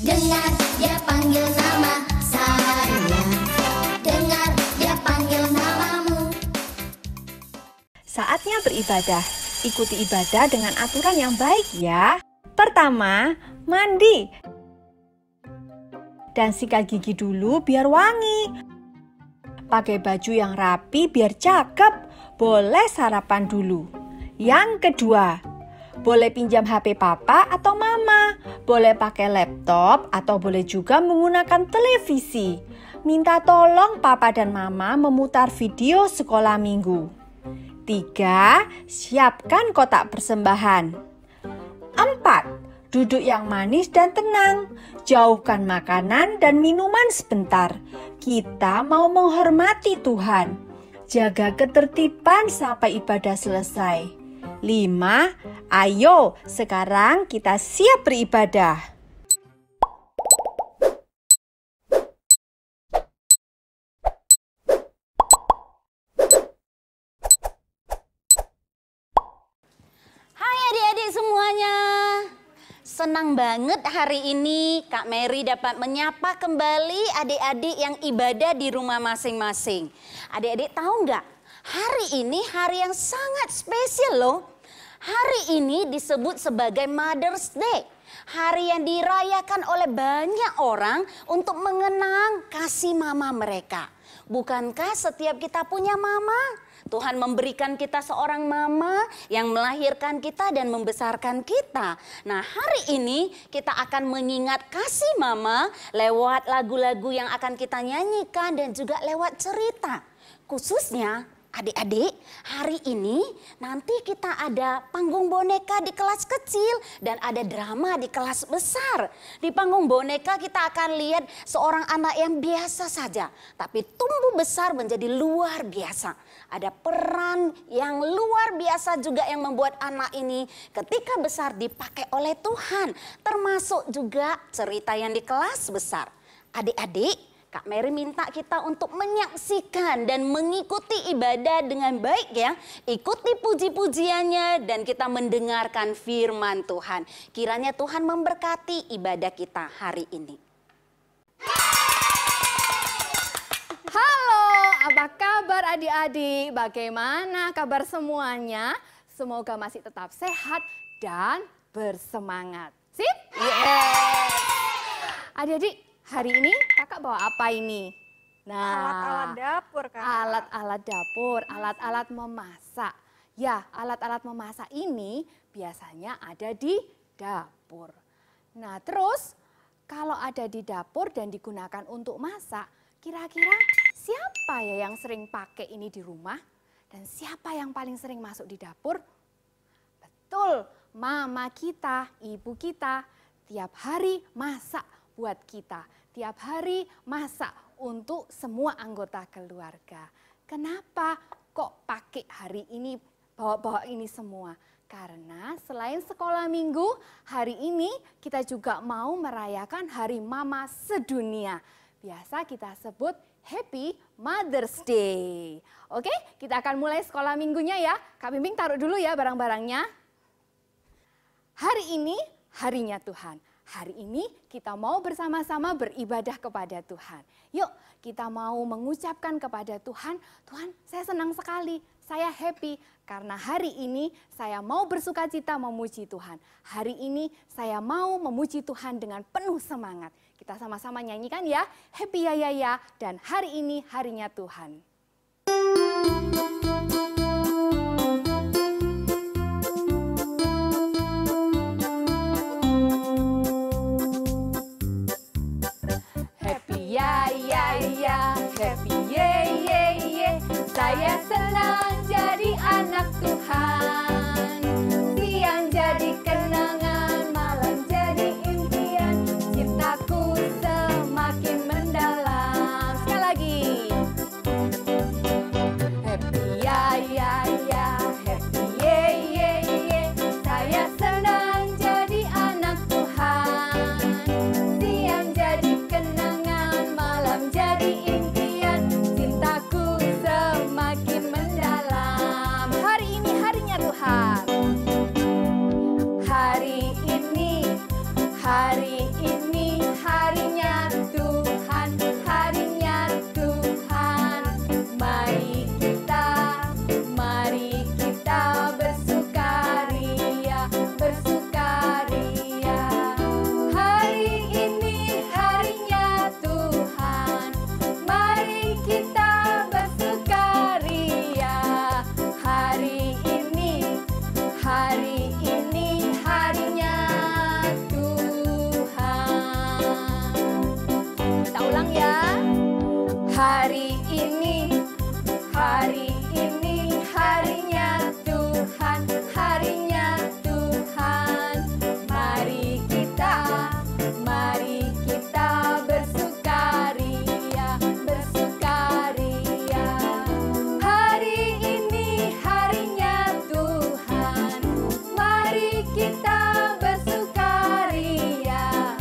Dengar dia panggil nama saya. Dengar dia panggil namamu. Saatnya beribadah. Ikuti ibadah dengan aturan yang baik ya. Pertama, mandi. Dan sikat gigi dulu biar wangi. Pakai baju yang rapi biar cakep. Boleh sarapan dulu. Yang kedua, boleh pinjam HP papa atau mama. Boleh pakai laptop atau boleh juga menggunakan televisi. Minta tolong papa dan mama memutar video sekolah minggu. 3. Siapkan kotak persembahan. 4. Duduk yang manis dan tenang. Jauhkan makanan dan minuman sebentar. Kita mau menghormati Tuhan. Jaga ketertiban sampai ibadah selesai. 5. Ayo, sekarang kita siap beribadah. Adik-adik semuanya, senang banget hari ini Kak Mary dapat menyapa kembali adik-adik yang ibadah di rumah masing-masing. Adik-adik tahu nggak? Hari ini hari yang sangat spesial loh. Hari ini disebut sebagai Mother's Day. Hari yang dirayakan oleh banyak orang untuk mengenang kasih mama mereka. Bukankah setiap kita punya mama? Tuhan memberikan kita seorang mama yang melahirkan kita dan membesarkan kita. Nah, hari ini kita akan mengingat kasih mama lewat lagu-lagu yang akan kita nyanyikan dan juga lewat cerita. Khususnya adik-adik, hari ini nanti kita ada panggung boneka di kelas kecil dan ada drama di kelas besar. Di panggung boneka kita akan lihat seorang anak yang biasa saja, tapi tumbuh besar menjadi luar biasa. Ada peran yang luar biasa juga yang membuat anak ini ketika besar dipakai oleh Tuhan. Termasuk juga cerita yang di kelas besar. Adik-adik, Kak Mary minta kita untuk menyaksikan dan mengikuti ibadah dengan baik ya. Ikuti puji-pujiannya dan kita mendengarkan firman Tuhan. Kiranya Tuhan memberkati ibadah kita hari ini. Halo, apa kabar adik-adik? Bagaimana kabar semuanya? Semoga masih tetap sehat dan bersemangat. Sip? Yes! Adik-adik, hari ini kakak bawa apa ini? Nah, Alat-alat dapur kan? Alat-alat dapur, alat-alat memasak. Ya, alat-alat memasak ini biasanya ada di dapur. Nah, terus kalau ada di dapur dan digunakan untuk masak, kira-kira siapa ya yang sering pakai ini di rumah? Dan siapa yang paling sering masuk di dapur? Betul, mama kita, ibu kita tiap hari masak buat kita. Tiap hari masak untuk semua anggota keluarga. Kenapa kok pakai hari ini, bawa-bawa ini semua? Karena selain sekolah minggu, hari ini kita juga mau merayakan Hari Mama Sedunia. Biasa kita sebut Happy Mother's Day. Oke, kita akan mulai sekolah minggunya ya. Kak Bimbing taruh dulu ya barang-barangnya. Hari ini harinya Tuhan. Hari ini kita mau bersama-sama beribadah kepada Tuhan. Yuk kita mau mengucapkan kepada Tuhan, Tuhan saya senang sekali, saya happy karena hari ini saya mau bersukacita memuji Tuhan. Hari ini saya mau memuji Tuhan dengan penuh semangat. Kita sama-sama nyanyikan ya, happy ya ya ya dan hari ini harinya Tuhan. Happy ye ye ye, saya senang jadi anak Tuhan. Siang jadi kenangan, malam jadi impian, ciptaku semakin mendalam. Sekali lagi. Happy ya Hari ini harinya Tuhan, harinya Tuhan. Mari kita bersukaria, bersukaria. Hari ini harinya Tuhan, mari kita bersukaria.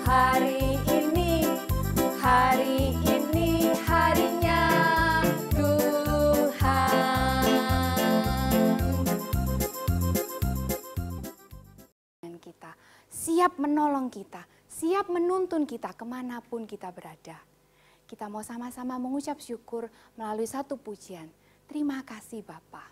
Hari ini harinya Tuhan. Kita siap menolong kita, siap menuntun kita kemanapun kita berada. Kita mau sama-sama mengucap syukur melalui satu pujian. Terima kasih Bapa.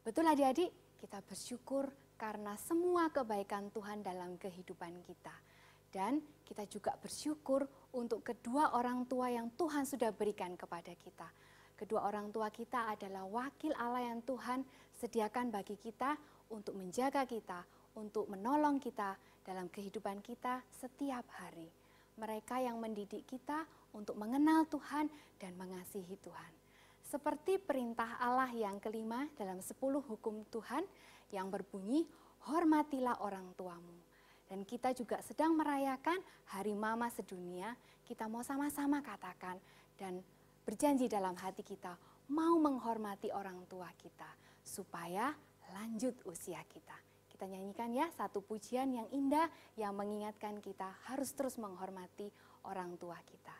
Betul adik-adik, kita bersyukur karena semua kebaikan Tuhan dalam kehidupan kita. Dan kita juga bersyukur untuk kedua orang tua yang Tuhan sudah berikan kepada kita. Kedua orang tua kita adalah wakil Allah yang Tuhan sediakan bagi kita untuk menjaga kita, untuk menolong kita dalam kehidupan kita setiap hari. Mereka yang mendidik kita untuk mengenal Tuhan dan mengasihi Tuhan. Seperti perintah Allah yang kelima dalam 10 hukum Tuhan yang berbunyi, hormatilah orang tuamu. Dan kita juga sedang merayakan Hari Mama Sedunia, kita mau sama-sama katakan dan berjanji dalam hati kita mau menghormati orang tua kita supaya lanjut usia kita. Kita nyanyikan ya satu pujian yang indah yang mengingatkan kita harus terus menghormati orang tua kita.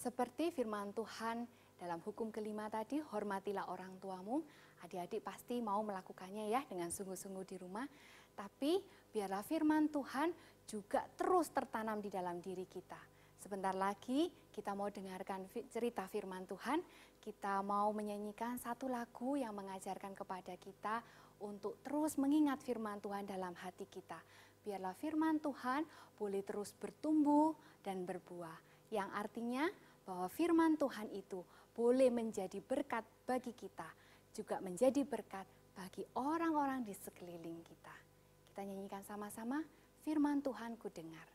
Seperti firman Tuhan dalam hukum kelima tadi, hormatilah orang tuamu. Adik-adik pasti mau melakukannya ya dengan sungguh-sungguh di rumah. Tapi biarlah firman Tuhan juga terus tertanam di dalam diri kita. Sebentar lagi kita mau dengarkan cerita firman Tuhan. Kita mau menyanyikan satu lagu yang mengajarkan kepada kita untuk terus mengingat firman Tuhan dalam hati kita. Biarlah firman Tuhan boleh terus bertumbuh dan berbuah. Yang artinya bahwa firman Tuhan itu boleh menjadi berkat bagi kita, juga menjadi berkat bagi orang-orang di sekeliling kita. Kita nyanyikan sama-sama, firman Tuhan ku dengar.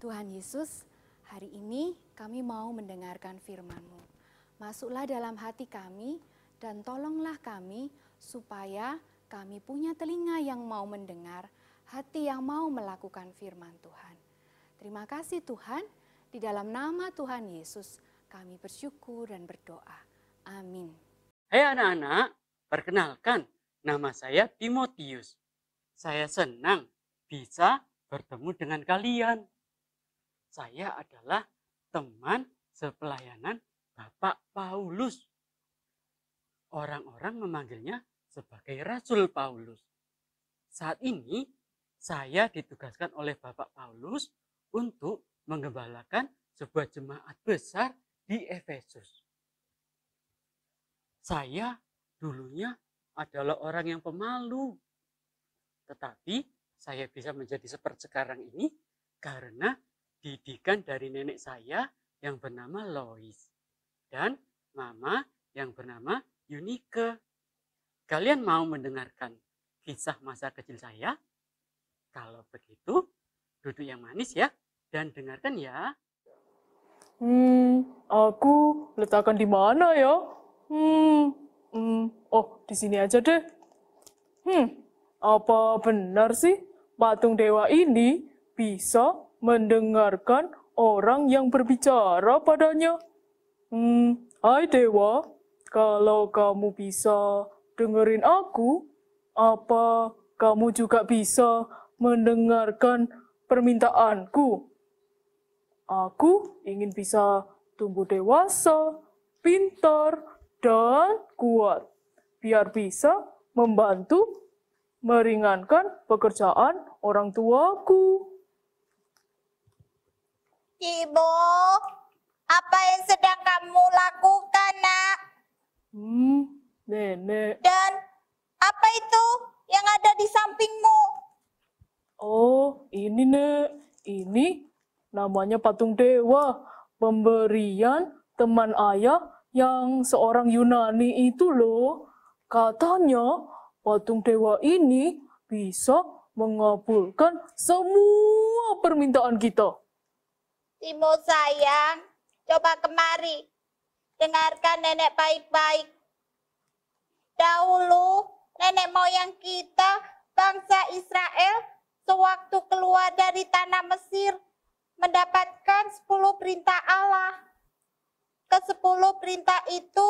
Tuhan Yesus, hari ini kami mau mendengarkan firman-Mu. Masuklah dalam hati kami dan tolonglah kami supaya kami punya telinga yang mau mendengar, hati yang mau melakukan firman Tuhan. Terima kasih Tuhan, di dalam nama Tuhan Yesus kami bersyukur dan berdoa. Amin. Hai anak-anak, perkenalkan nama saya Timotius. Saya senang bisa bertemu dengan kalian. Saya adalah teman sepelayanan Bapak Paulus. Orang-orang memanggilnya sebagai Rasul Paulus. Saat ini saya ditugaskan oleh Bapak Paulus untuk menggembalakan sebuah jemaat besar di Efesus. Saya dulunya adalah orang yang pemalu. Tetapi saya bisa menjadi seperti sekarang ini karena didikan dari nenek saya yang bernama Lois dan mama yang bernama Yunike. Kalian mau mendengarkan kisah masa kecil saya? Kalau begitu, duduk yang manis ya dan dengarkan ya. Aku letakkan di mana ya? Oh, di sini aja deh. Apa benar sih patung dewa ini bisa mendengarkan orang yang berbicara padanya? Hai dewa, kalau kamu bisa dengerin aku, apa kamu juga bisa mendengarkan permintaanku? Aku ingin bisa tumbuh dewasa, pintar, dan kuat, biar bisa membantu meringankan pekerjaan orang tuaku. Ibu, apa yang sedang kamu lakukan, Nak? Nenek. Dan apa itu yang ada di sampingmu? Oh, ini Nek. Ini namanya patung dewa, pemberian teman ayah yang seorang Yunani itu loh. Katanya patung dewa ini bisa mengabulkan semua permintaan kita. Timo sayang, coba kemari. Dengarkan nenek baik-baik. Dahulu, nenek moyang kita, bangsa Israel, sewaktu keluar dari tanah Mesir, mendapatkan 10 perintah Allah. Ke-10 perintah itu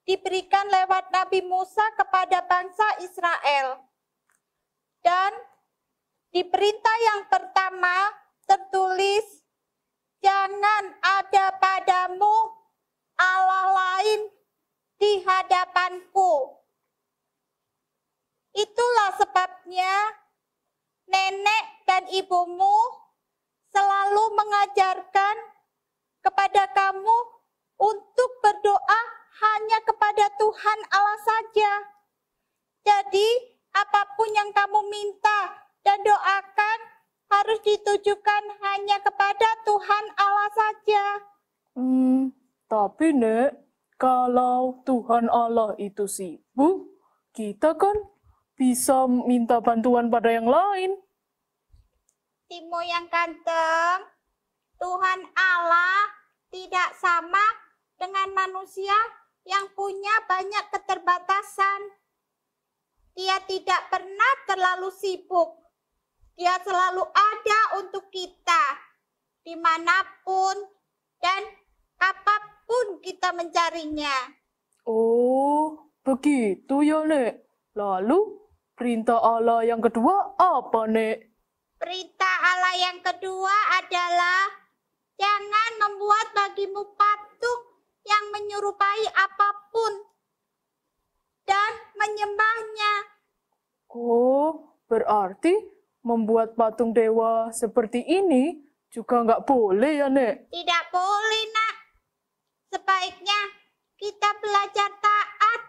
diberikan lewat Nabi Musa kepada bangsa Israel. Dan di perintah yang pertama tertulis, jangan ada padamu Allah lain di hadapanku. Itulah sebabnya nenek dan ibumu selalu mengajarkan kepada kamu untuk berdoa hanya kepada Tuhan Allah saja. Jadi, apapun yang kamu minta dan doakan harus ditujukan hanya kepada Tuhan Allah saja. Tapi Nek, kalau Tuhan Allah itu sibuk, kita kan bisa minta bantuan pada yang lain. Timo yang ganteng, Tuhan Allah tidak sama dengan manusia yang punya banyak keterbatasan. Dia tidak pernah terlalu sibuk. Dia selalu ada untuk kita, dimanapun dan apapun kita mencarinya. Oh, begitu ya, Nek. Lalu, perintah Allah yang kedua apa, Nek? Perintah Allah yang kedua adalah jangan membuat bagimu patung yang menyerupai apapun dan menyembahnya. Oh, berarti membuat patung dewa seperti ini juga nggak boleh ya, Nek? Tidak boleh, Nak. Sebaiknya kita belajar taat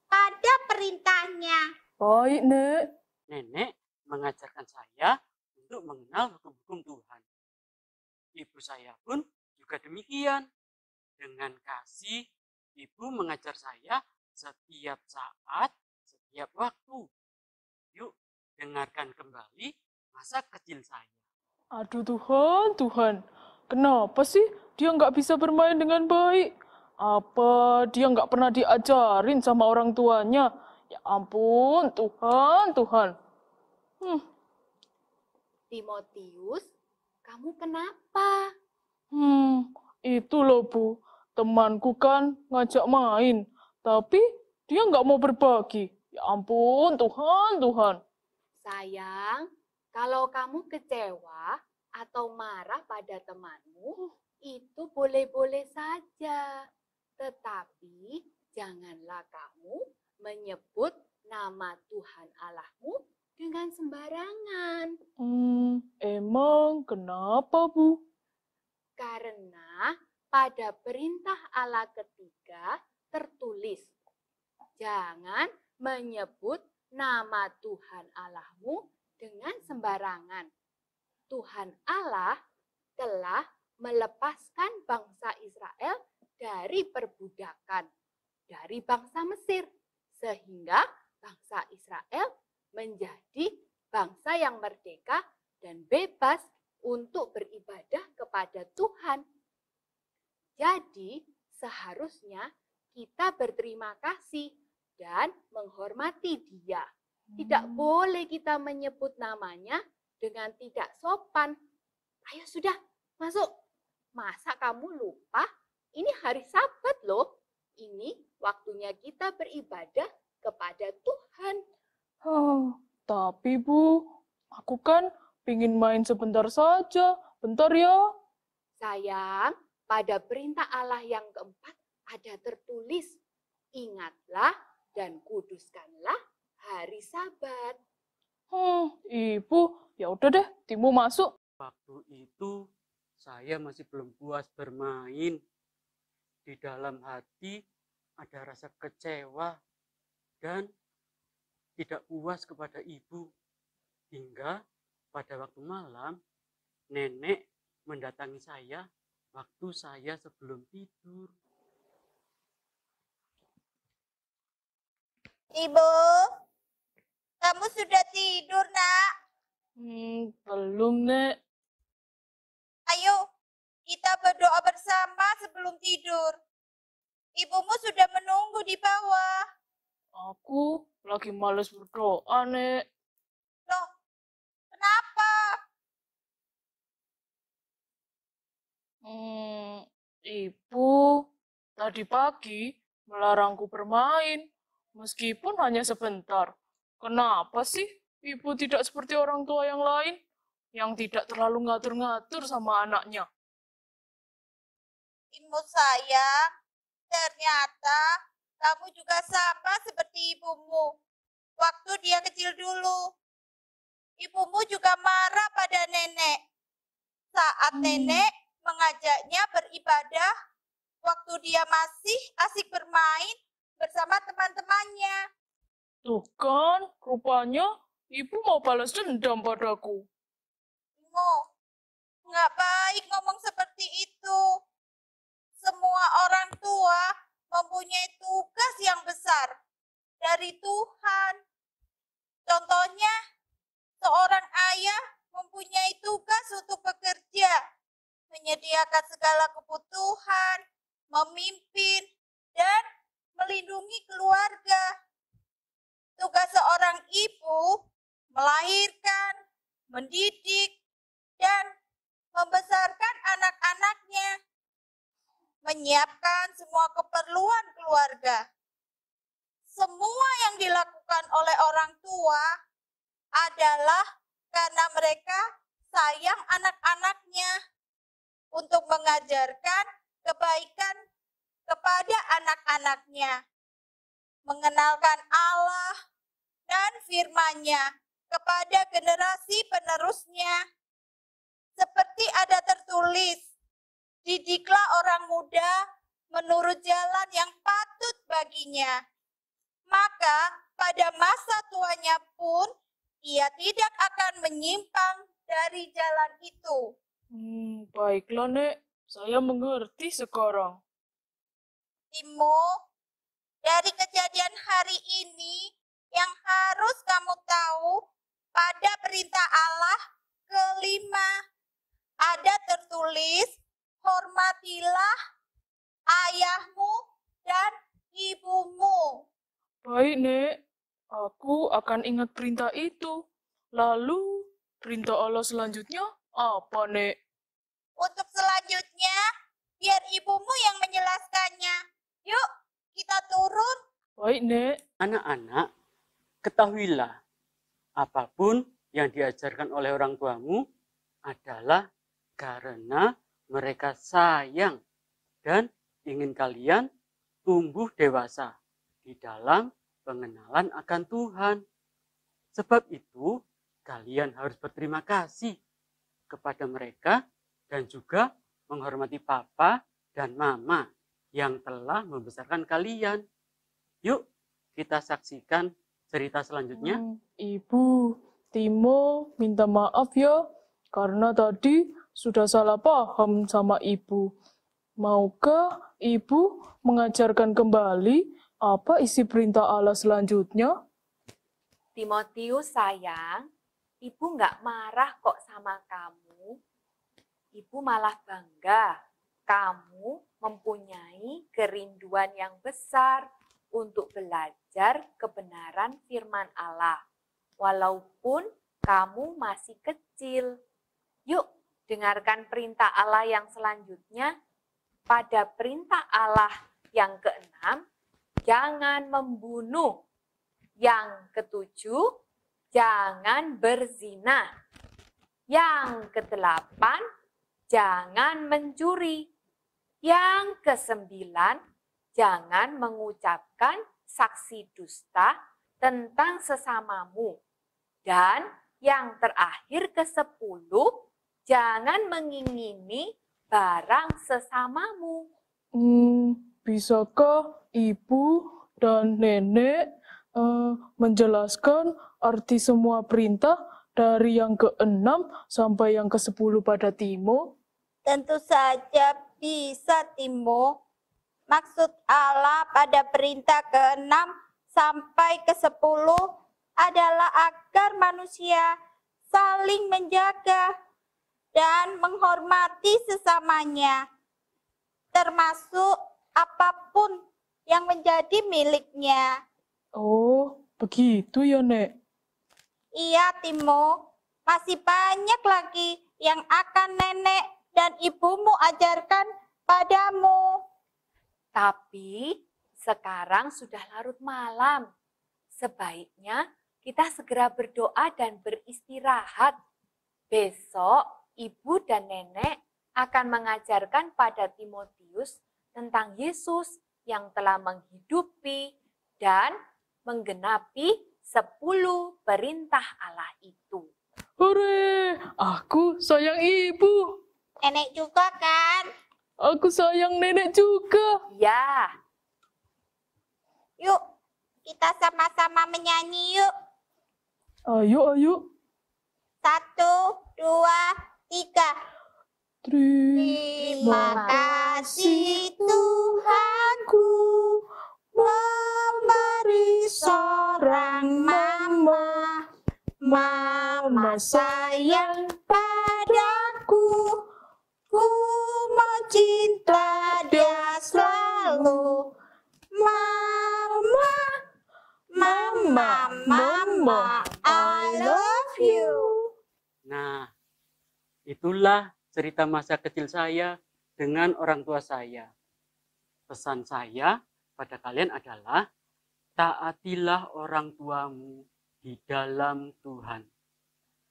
pada perintahnya. Baik, Nek. Nenek mengajarkan saya untuk mengenal hukum-hukum Tuhan. Ibu saya pun juga demikian. Dengan kasih, ibu mengajar saya setiap saat, setiap waktu. Yuk, dengarkan kembali masa kecil saya. Aduh Tuhan, kenapa sih dia nggak bisa bermain dengan baik? Apa dia nggak pernah diajarin sama orang tuanya? Ya ampun, Tuhan. Timotius, kamu kenapa? Itu loh Bu, temanku kan ngajak main, tapi dia nggak mau berbagi. Ya ampun, Tuhan. Sayang, kalau kamu kecewa atau marah pada temanmu, itu boleh-boleh saja. Tetapi janganlah kamu menyebut nama Tuhan Allahmu dengan sembarangan. Emang kenapa, Bu? Karena pada perintah Allah ketiga tertulis, jangan menyebut nama Tuhan Allahmu dengan sembarangan. Tuhan Allah telah melepaskan bangsa Israel dari perbudakan dari bangsa Mesir, sehingga bangsa Israel menjadi bangsa yang merdeka dan bebas untuk beribadah kepada Tuhan. Jadi, seharusnya kita berterima kasih dan menghormati Dia. Tidak boleh kita menyebut namanya dengan tidak sopan. Ayo sudah, masuk. Masa kamu lupa? Ini hari Sabat loh. Ini waktunya kita beribadah kepada Tuhan. Tapi Bu, aku kan pingin main sebentar saja. Bentar ya. Sayang, pada perintah Allah yang keempat ada tertulis, ingatlah dan kuduskanlah hari Sabat. Ibu, ya udah deh, Timo masuk. Waktu itu saya masih belum puas bermain. Di dalam hati ada rasa kecewa dan tidak puas kepada ibu. Hingga pada waktu malam, nenek mendatangi saya waktu saya sebelum tidur. Ibu, kamu sudah tidur, Nak? Belum, Nek. Ayo, kita berdoa bersama sebelum tidur. Ibumu sudah menunggu di bawah. Aku lagi males berdoa, Nek. Loh, kenapa? Ibu tadi pagi melarangku bermain, meskipun hanya sebentar. Kenapa sih ibu tidak seperti orang tua yang lain, yang tidak terlalu ngatur-ngatur sama anaknya? Ibu sayang, ternyata kamu juga sama seperti ibumu. Waktu dia kecil dulu, ibumu juga marah pada nenek. Saat nenek mengajaknya beribadah, waktu dia masih asik bermain bersama teman-temannya. Tuh kan, rupanya ibu mau balas dendam padaku. Mo, nggak baik ngomong seperti itu. Semua orang tua mempunyai tugas yang besar dari Tuhan. Contohnya, seorang ayah mempunyai tugas untuk bekerja, menyediakan segala kebutuhan, memimpin, dan melindungi keluarga. Tugas seorang ibu melahirkan, mendidik, dan membesarkan anak-anaknya, menyiapkan semua keperluan keluarga. Semua yang dilakukan oleh orang tua adalah karena mereka sayang anak-anaknya untuk mengajarkan kebaikan kepada anak-anaknya, mengenalkan Allah dan firman-Nya kepada generasi penerusnya. Seperti ada tertulis, didiklah orang muda menurut jalan yang patut baginya. Maka pada masa tuanya pun ia tidak akan menyimpang dari jalan itu. Baiklah, Nek. Saya mengerti sekarang. Timo, dari kejadian hari ini yang harus kamu tahu, pada perintah Allah kelima ada tertulis, hormatilah ayahmu dan ibumu. Baik, Nek. Aku akan ingat perintah itu. Lalu, perintah Allah selanjutnya apa, Nek? Untuk selanjutnya, biar ibumu yang menjelaskannya. Yuk, kita turun. Baik, Nek. Anak-anak, ketahuilah, apapun yang diajarkan oleh orang tuamu adalah karena mereka sayang dan ingin kalian tumbuh dewasa di dalam pengenalan akan Tuhan. Sebab itu, kalian harus berterima kasih kepada mereka dan juga menghormati papa dan mama yang telah membesarkan kalian. Yuk, kita saksikan cerita selanjutnya. Ibu, Timo minta maaf ya, karena tadi sudah salah paham sama ibu. Maukah ibu mengajarkan kembali apa isi perintah Allah selanjutnya? Timotius sayang, ibu nggak marah kok sama kamu. Ibu malah bangga kamu mempunyai kerinduan yang besar untuk belajar kebenaran firman Allah. Walaupun kamu masih kecil. Yuk, dengarkan perintah Allah yang selanjutnya. Pada perintah Allah yang ke-6, jangan membunuh. Yang ke-7, jangan berzina. Yang ke-8, jangan mencuri. Yang ke-9, jangan mengucapkan saksi dusta tentang sesamamu. Dan yang terakhir ke-10, jangan mengingini barang sesamamu. Bisakah ibu dan nenek menjelaskan arti semua perintah dari yang ke-6 sampai yang ke-10 pada Timo? Tentu saja bisa, Timo. Maksud Allah pada perintah ke-6 sampai ke-10 adalah agar manusia saling menjaga dan menghormati sesamanya, termasuk apapun yang menjadi miliknya. Oh, begitu ya, Nek? Iya, Timo. Masih banyak lagi yang akan nenek dan ibumu ajarkan padamu. Tapi sekarang sudah larut malam. Sebaiknya kita segera berdoa dan beristirahat. Besok ibu dan nenek akan mengajarkan pada Timotius tentang Yesus yang telah menghidupi dan menggenapi 10 perintah Allah itu. Hore, aku sayang ibu. Nenek juga kan? Aku sayang nenek juga. Ya, Yuk, kita sama-sama menyanyi yuk. Ayo. 1, 2, 3. Terima kasih Tuhanku memberi seorang mama sayang padaku, ku mau cinta dia selalu. Mama, I love you. Nah, itulah cerita masa kecil saya dengan orang tua saya. Pesan saya pada kalian adalah taatilah orang tuamu di dalam Tuhan.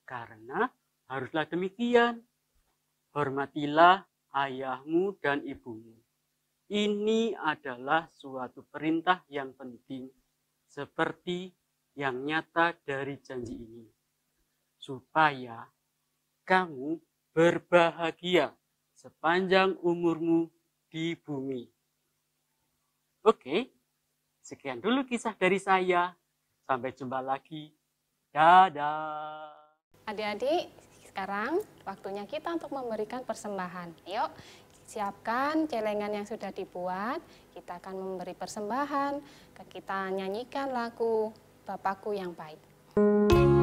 Karena haruslah demikian. Hormatilah ayahmu dan ibumu. Ini adalah suatu perintah yang penting seperti yang nyata dari janji ini. Supaya kamu berbahagia sepanjang umurmu di bumi. Oke, sekian dulu kisah dari saya. Sampai jumpa lagi. Dadah. Adik-adik, sekarang waktunya kita untuk memberikan persembahan. Yuk, siapkan celengan yang sudah dibuat. Kita akan memberi persembahan. Kita nyanyikan lagu Bapakku yang Baik. Bapakku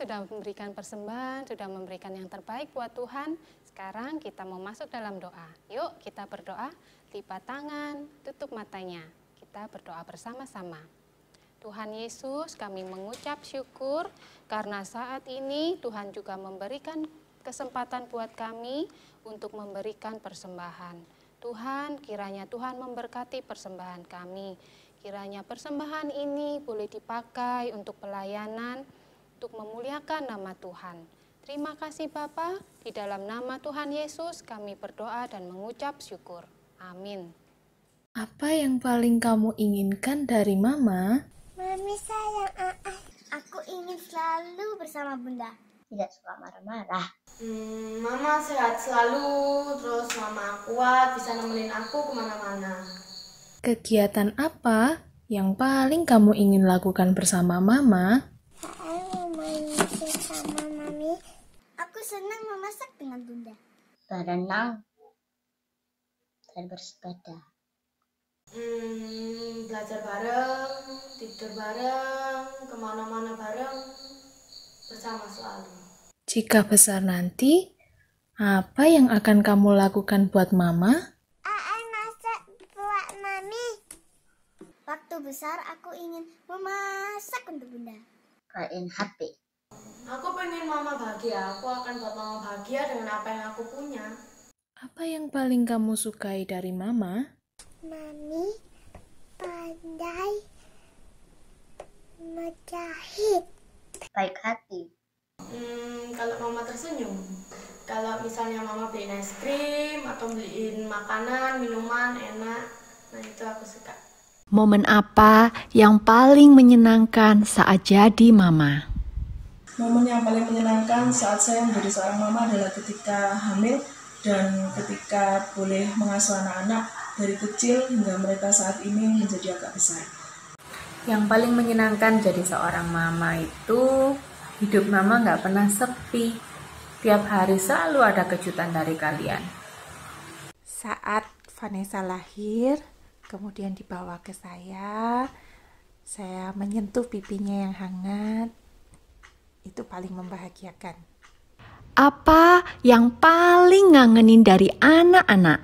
sudah memberikan persembahan, sudah memberikan yang terbaik buat Tuhan. Sekarang kita mau masuk dalam doa. Yuk kita berdoa, lipat tangan, tutup matanya. Kita berdoa bersama-sama. Tuhan Yesus, kami mengucap syukur karena saat ini Tuhan juga memberikan kesempatan buat kami untuk memberikan persembahan. Tuhan, kiranya Tuhan memberkati persembahan kami. Kiranya persembahan ini boleh dipakai untuk pelayanan, untuk memuliakan nama Tuhan. Terima kasih Bapa, di dalam nama Tuhan Yesus kami berdoa dan mengucap syukur. Amin. Apa yang paling kamu inginkan dari Mama? Mami sayang aku ingin selalu bersama Bunda. Tidak suka marah-marah. Mama sehat selalu, terus Mama kuat, bisa nemenin aku kemana-mana. Kegiatan apa yang paling kamu ingin lakukan bersama Mama? Saya mau main sama Mami. Aku senang memasak dengan Bunda. Berenang dan bersepeda. Belajar bareng, tidur bareng, kemana-mana bareng, bersama selalu. Jika besar nanti, apa yang akan kamu lakukan buat Mama? Masak buat Mami. Waktu besar aku ingin memasak untuk Bunda. Kain HP. Aku pengen Mama bahagia, aku akan buat Mama bahagia dengan apa yang aku punya. Apa yang paling kamu sukai dari Mama? Mami pandai menjahit. Baik hati. Kalau Mama tersenyum, kalau misalnya Mama beliin es krim atau beliin makanan, minuman enak, nah itu aku suka. Momen apa yang paling menyenangkan saat jadi mama? Momen yang paling menyenangkan saat saya menjadi seorang mama adalah ketika hamil dan ketika boleh mengasuh anak-anak dari kecil hingga mereka saat ini menjadi agak besar. Yang paling menyenangkan jadi seorang mama itu hidup mama nggak pernah sepi. Tiap hari selalu ada kejutan dari kalian. Saat Vanessa lahir, kemudian dibawa ke saya menyentuh pipinya yang hangat, itu paling membahagiakan. Apa yang paling ngangenin dari anak-anak?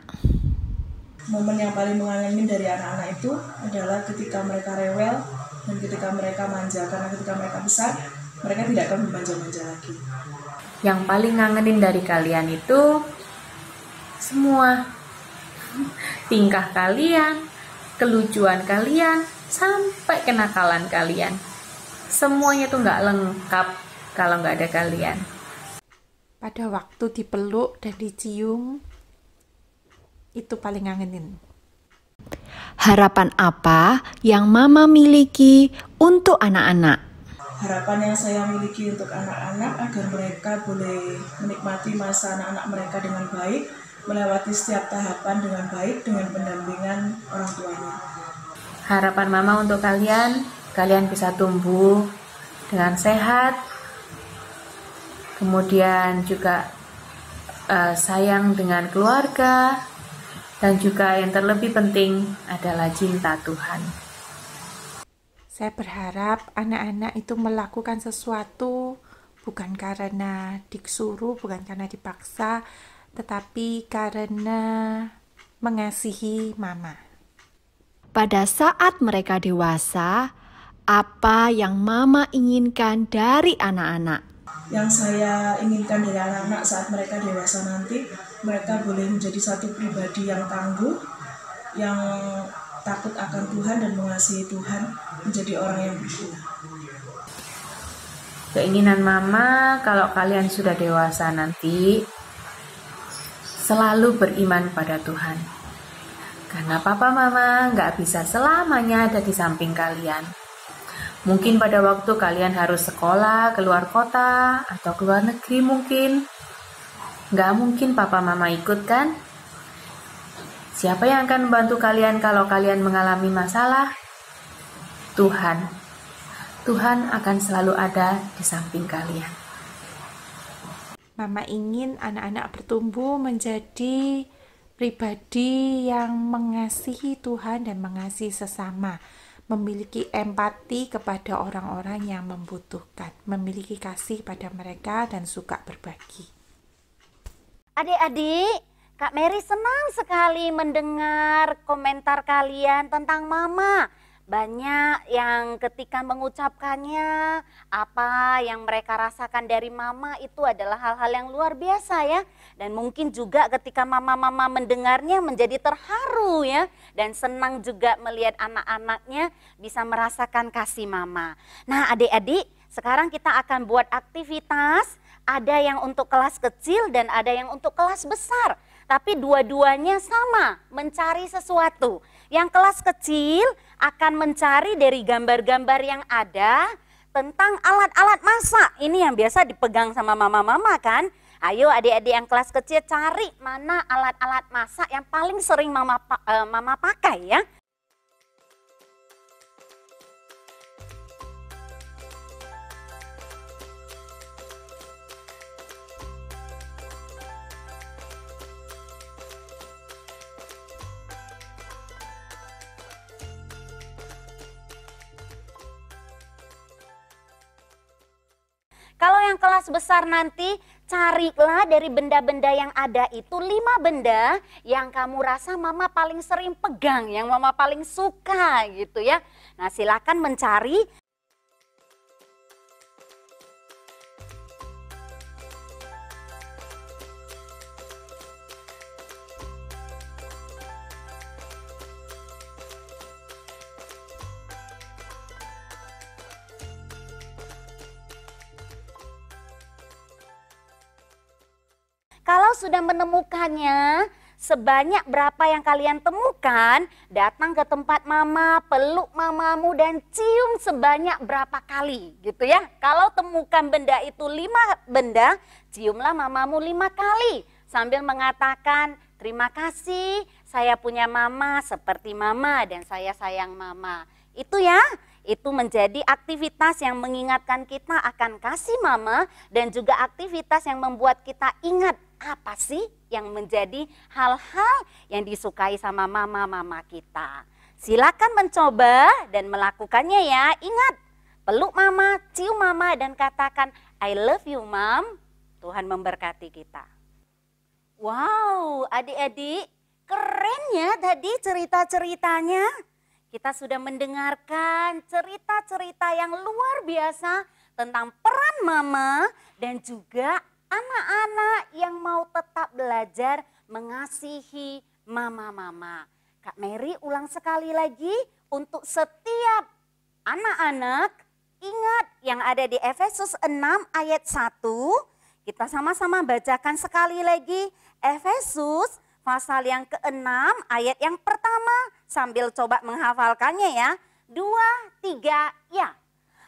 Momen yang paling mengangenin dari anak-anak itu adalah ketika mereka rewel dan ketika mereka manja, karena ketika mereka besar, mereka tidak akan bermanja-manja lagi. Yang paling ngangenin dari kalian itu semua tingkah kalian, kelucuan kalian, sampai kenakalan kalian. Semuanya tuh nggak lengkap kalau nggak ada kalian. Pada waktu dipeluk dan dicium, itu paling ngangenin. Harapan apa yang Mama miliki untuk anak-anak? Harapan yang saya miliki untuk anak-anak agar mereka boleh menikmati masa anak-anak mereka dengan baik, melewati setiap tahapan dengan baik, dengan pendampingan orang tuanya. Harapan Mama untuk kalian bisa tumbuh dengan sehat, kemudian juga sayang dengan keluarga, dan juga yang terlebih penting adalah cinta Tuhan. Saya berharap anak-anak itu melakukan sesuatu bukan karena disuruh, bukan karena dipaksa, tetapi karena mengasihi Mama. Pada saat mereka dewasa, apa yang Mama inginkan dari anak-anak? Yang saya inginkan dari anak-anak saat mereka dewasa nanti, mereka boleh menjadi satu pribadi yang tangguh, yang takut akan Tuhan dan mengasihi Tuhan, menjadi orang yang berguna. Keinginan Mama kalau kalian sudah dewasa nanti, selalu beriman pada Tuhan. Karena Papa Mama nggak bisa selamanya ada di samping kalian. Mungkin pada waktu kalian harus sekolah, keluar kota, atau keluar negeri mungkin. Nggak mungkin Papa Mama ikut kan? Siapa yang akan membantu kalian kalau kalian mengalami masalah? Tuhan. Tuhan akan selalu ada di samping kalian. Mama ingin anak-anak bertumbuh menjadi pribadi yang mengasihi Tuhan dan mengasihi sesama. memiliki empati kepada orang-orang yang membutuhkan, memiliki kasih pada mereka dan suka berbagi. Adik-adik, Kak Mary senang sekali mendengar komentar kalian tentang Mama. Banyak yang ketika mengucapkannya, apa yang mereka rasakan dari Mama itu adalah hal-hal yang luar biasa ya. Dan mungkin juga ketika Mama-mama mendengarnya menjadi terharu ya. Dan senang juga melihat anak-anaknya bisa merasakan kasih Mama. Nah adik-adik, sekarang kita akan buat aktivitas. Ada yang untuk kelas kecil dan ada yang untuk kelas besar. Tapi dua-duanya sama, mencari sesuatu. Yang kelas kecil akan mencari dari gambar-gambar yang ada tentang alat-alat masak. Ini yang biasa dipegang sama mama-mama kan. Ayo adik-adik yang kelas kecil cari mana alat-alat masak yang paling sering mama pakai ya. Kalau yang kelas besar nanti carilah dari benda-benda yang ada itu 5 benda yang kamu rasa mama paling sering pegang, yang mama paling suka gitu ya. Nah silakan mencari. Kalau sudah menemukannya, sebanyak berapa yang kalian temukan, datang ke tempat mama, peluk mamamu dan cium sebanyak berapa kali gitu ya. Kalau temukan benda itu 5 benda, ciumlah mamamu 5 kali. Sambil mengatakan, terima kasih saya punya mama seperti mama dan saya sayang mama. Itu ya. Itu menjadi aktivitas yang mengingatkan kita akan kasih mama dan juga aktivitas yang membuat kita ingat apa sih yang menjadi hal-hal yang disukai sama mama-mama kita. Silakan mencoba dan melakukannya ya. Ingat, peluk mama, cium mama dan katakan I love you mom. Tuhan memberkati kita. Wow, adik-adik, keren ya tadi cerita-ceritanya. Kita sudah mendengarkan cerita-cerita yang luar biasa tentang peran mama dan juga anak-anak yang mau tetap belajar mengasihi mama-mama. Kak Mary ulang sekali lagi untuk setiap anak-anak, ingat yang ada di Efesus 6 ayat 1. Kita sama-sama bacakan sekali lagi Efesus pasal yang ke-6 ayat yang pertama sambil coba menghafalkannya ya. 2, 3, ya.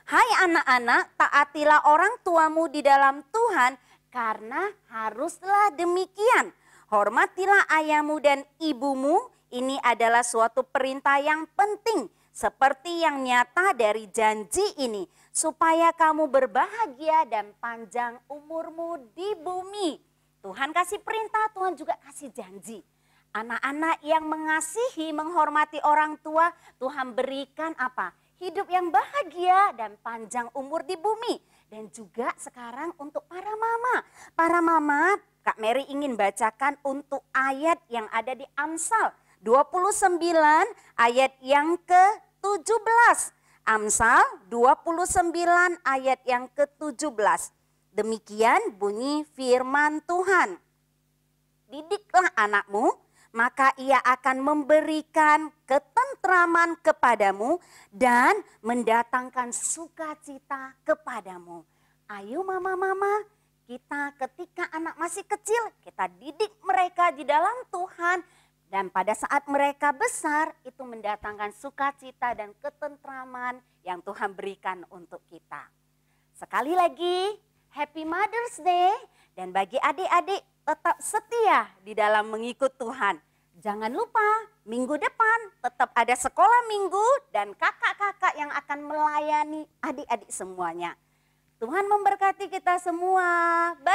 Hai anak-anak, taatilah orang tuamu di dalam Tuhan karena haruslah demikian. Hormatilah ayahmu dan ibumu, ini adalah suatu perintah yang penting. Seperti yang nyata dari janji ini, supaya kamu berbahagia dan panjang umurmu di bumi. Tuhan kasih perintah, Tuhan juga kasih janji. Anak-anak yang mengasihi, menghormati orang tua, Tuhan berikan apa? Hidup yang bahagia dan panjang umur di bumi. Dan juga sekarang untuk para mama. Para mama, Kak Mary ingin bacakan untuk ayat yang ada di Amsal 29 ayat yang ke-17. Amsal 29 ayat yang ke-17. Demikian bunyi firman Tuhan. Didiklah anakmu, maka ia akan memberikan ketentraman kepadamu dan mendatangkan sukacita kepadamu. Ayo mama-mama, kita ketika anak masih kecil, kita didik mereka di dalam Tuhan. Dan pada saat mereka besar, itu mendatangkan sukacita dan ketentraman yang Tuhan berikan untuk kita. Sekali lagi, Happy Mother's Day, dan bagi adik-adik tetap setia di dalam mengikut Tuhan. Jangan lupa minggu depan tetap ada sekolah minggu dan kakak-kakak yang akan melayani adik-adik semuanya. Tuhan memberkati kita semua. Bye.